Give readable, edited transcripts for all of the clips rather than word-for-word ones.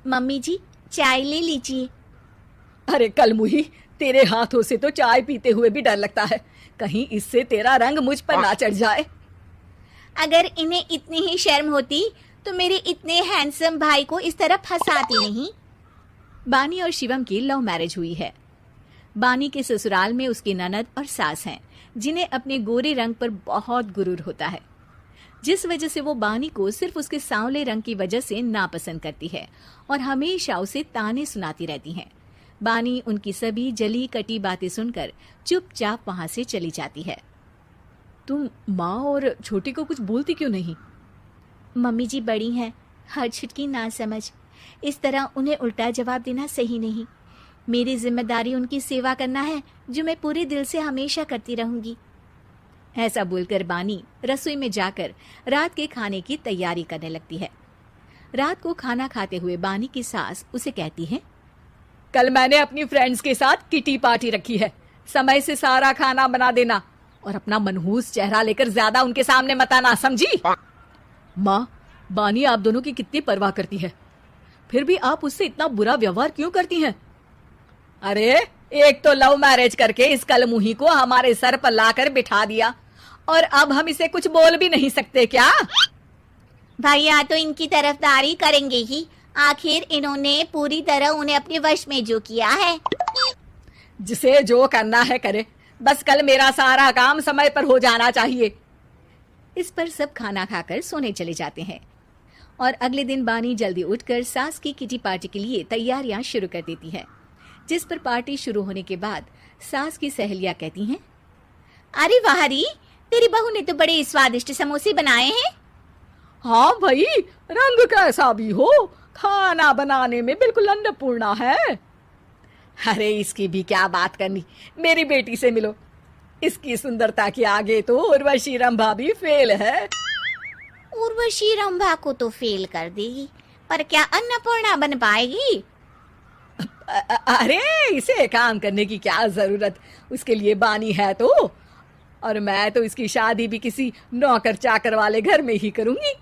Mummy जी, चाय ले लीजिए। अरे कलमुही, तेरे हाथों से तो चाय पीते हुए भी डर लगता है, कहीं इससे तेरा रंग मुझ पर ना चढ़ जाए। अगर इन्हें इतनी ही शर्म होती तो मेरे इतने हैंडसम भाई को इस तरह फंसाती नहीं। बानी और शिवम की लव मैरिज हुई है। बानी के ससुराल में उसकी ननद और सास हैं, जिन्हें अपने गोरे रंग पर बहुत गुरूर होता है, जिस वजह से वो बानी को सिर्फ उसके सांवले रंग की वजह से नापसंद करती है और हमेशा उसे ताने सुनाती रहती हैं। बानी उनकी सभी जली कटी बातें सुनकर चुपचाप वहां से चली जाती है। तुम माँ और छोटी को कुछ बोलती क्यों नहीं? मम्मी जी बड़ी हैं, हर छुटकी ना समझ, इस तरह उन्हें उल्टा जवाब देना सही नहीं। मेरी जिम्मेदारी उनकी सेवा करना है, जो मैं पूरे दिल से हमेशा करती रहूंगी। ऐसा बोलकर बानी रसोई में जाकर रात के खाने की तैयारी करने लगती है। रात को खाना खाते हुए बानी की सास उसे कहती है, कल मैंने अपनी फ्रेंड्स के साथ किटी पार्टी रखी है, समय से सारा खाना बना देना और अपना मनहूस चेहरा लेकर ज्यादा उनके सामने मत आना, समझी? माँ, बानी आप दोनों की कितनी परवाह करती है, फिर भी आप उससे इतना बुरा व्यवहार क्यों करती हैं? अरे एक तो लव मैरिज करके इस कलमुही को हमारे सर पर लाकर बिठा दिया और अब हम इसे कुछ बोल भी नहीं सकते क्या? भैया तो इनकी तरफदारी करेंगे ही, आखिर इन्होंने पूरी तरह उन्हें अपने वश में जो किया है। जिसे जो करना है करे, बस कल मेरा सारा काम समय पर हो जाना चाहिए। इस पर सब खाना खाकर सोने चले जाते हैं और अगले दिन बानी जल्दी उठकर सास की किटी पार्टी के लिए तैयारियां शुरू कर देती है। जिस पर पार्टी शुरू होने के बाद सास की सहेलियां कहती हैं, अरे वाह री, तेरी बहू ने तो बड़े स्वादिष्ट समोसे बनाए हैं। हाँ भाई, रंग कैसा भी हो, खाना बनाने में बिल्कुल अन्नपूर्णा है। अरे इसकी भी क्या बात करनी, मेरी बेटी से मिलो, इसकी सुंदरता के आगे तो उर्वशी रंभा भी फेल है। उर्वशी रंभा को तो फेल कर देगी, पर क्या अन्नपूर्णा बन पाएगी? अरे इसे काम करने की क्या जरूरत, उसके लिए बानी है तो, और मैं तो इसकी शादी भी किसी नौकर चाकर वाले घर में ही करूंगी।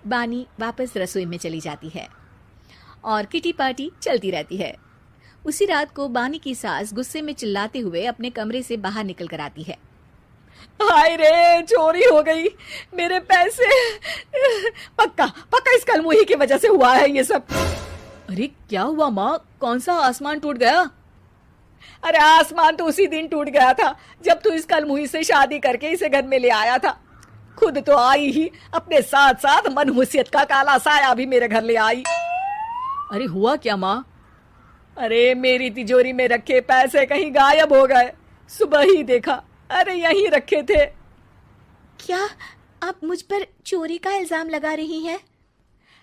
बानी वापस रसोई में चली जाती है और किटी पार्टी चलती रहती है। उसी रात को बानी की सास गुस्से में चिल्लाते हुए अपने कमरे से बाहर निकल कर आती है। हाय रे, चोरी हो गई मेरे पैसे, पक्का पक्का इस कलमुही की वजह से हुआ है ये सब। अरे क्या हुआ माँ, कौन सा आसमान टूट गया? अरे आसमान तो उसी दिन टूट गया था जब तू इस कलमुही से शादी करके इसे घर में ले आया था। खुद तो आई ही, अपने साथ साथ मनहूसियत का काला साया भी मेरे घर ले आई। अरे हुआ क्या माँ? अरे मेरी तिजोरी में रखे पैसे कहीं गायब हो गए, सुबह ही देखा, अरे यहीं रखे थे। क्या आप मुझ पर चोरी का इल्जाम लगा रही हैं?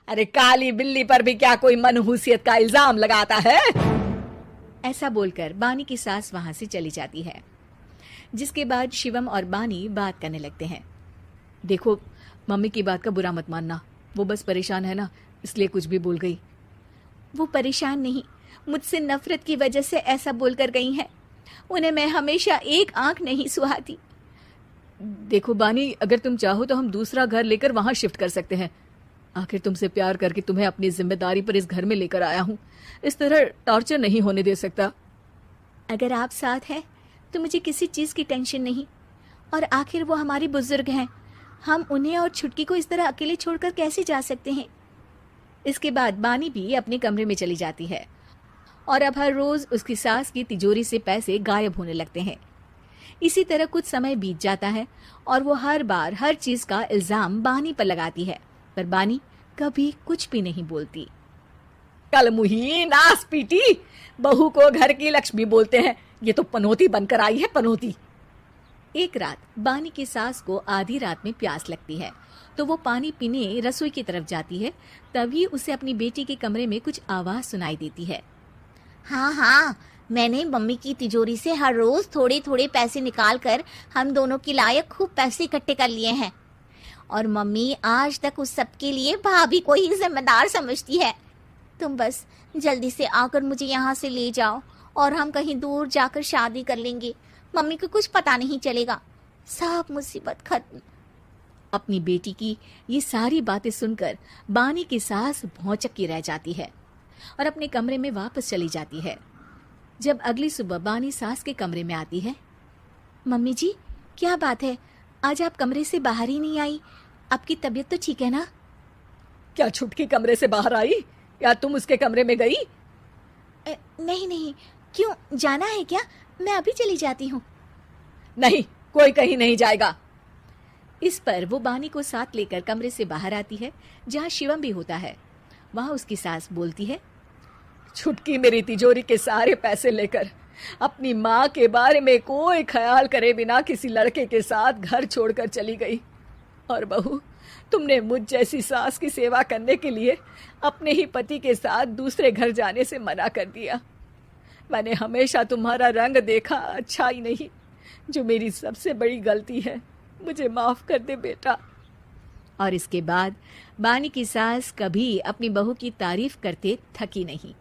अरे काली बिल्ली पर भी क्या कोई मनहूसियत का इल्जाम लगाता है? ऐसा बोलकर बानी की सास वहां से चली जाती है, जिसके बाद शिवम और बानी बात करने लगते हैं। देखो, मम्मी की बात का बुरा मत मानना, वो बस परेशान है ना, इसलिए कुछ भी बोल गई। वो परेशान नहीं, मुझसे नफरत की वजह से ऐसा बोलकर गई हैं। उन्हें मैं हमेशा एक आंख नहीं सुहाती। देखो बानी, अगर तुम चाहो तो हम दूसरा घर लेकर वहां शिफ्ट कर सकते हैं। आखिर तुमसे प्यार करके तुम्हें अपनी जिम्मेदारी पर इस घर में लेकर आया हूँ, इस तरह टॉर्चर नहीं होने दे सकता। अगर आप साथ हैं तो मुझे किसी चीज की टेंशन नहीं, और आखिर वो हमारी बुजुर्ग हैं, हम उन्हें और छुटकी को इस तरह अकेले छोड़कर कैसे जा सकते हैं? इसके बाद बानी भी अपने कमरे में चली जाती है और अब हर रोज उसकी सास की तिजोरी से पैसे गायब होने लगते हैं। इसी तरह कुछ समय बीत जाता है और वो हर बार हर चीज का इल्जाम बानी पर लगाती है, पर बानी कभी कुछ भी नहीं बोलती। कलमुही नास पीटी, बहू को घर की लक्ष्मी बोलते हैं, ये तो पनौती बनकर आई है, पनौती। एक रात बानी की सास को आधी रात में प्यास लगती है, तो वो पानी पीने रसोई की तरफ जाती है। तभी उसे अपनी बेटी के कमरे में कुछ आवाज सुनाई देती है। हाँ हाँ, मैंने मम्मी की तिजोरी से हर रोज थोड़े थोड़े पैसे निकाल कर हम दोनों के लायक खूब पैसे इकट्ठे कर लिए हैं, और मम्मी आज तक उस सब के लिए भाभी को ही जिम्मेदार समझती है। तुम बस जल्दी से आकर मुझे यहाँ से ले जाओ और हम कहीं दूर जाकर शादी कर लेंगे। मम्मी को कुछ पता नहीं चलेगा, सब मुसीबत खत्म। अपनी बेटी की ये सारी बातें सुनकर बानी की सास भौचक्की रह जाती है और अपने कमरे में वापस चली जाती है। जब अगली सुबह बानी सास के कमरे में आती है, मम्मी जी, क्या बात है, आज आप कमरे से बाहर ही नहीं आई? आपकी तबीयत तो ठीक है ना? क्या छुटकी कमरे से बाहर आई या तुम उसके कमरे में गई? नहीं नहीं, क्यों, जाना है क्या? मैं अभी चली जाती हूँ। नहीं, कोई कहीं नहीं जाएगा। इस पर वो बानी को साथ लेकर कमरे से बाहर आती है, जहाँ शिवम भी होता है। वहाँ उसकी सास बोलती है, छुटकी मेरी तिजोरी के सारे पैसे लेकर अपनी माँ के बारे में कोई ख्याल करे बिना किसी लड़के के साथ घर छोड़कर चली गई। और बहू, तुमने मुझ जैसी सास की सेवा करने के लिए अपने ही पति के साथ दूसरे घर जाने से मना कर दिया। मैंने हमेशा तुम्हारा रंग देखा अच्छा ही नहीं, जो मेरी सबसे बड़ी गलती है। मुझे माफ कर दे बेटा। और इसके बाद बानी की सास कभी अपनी बहू की तारीफ करते थकी नहीं।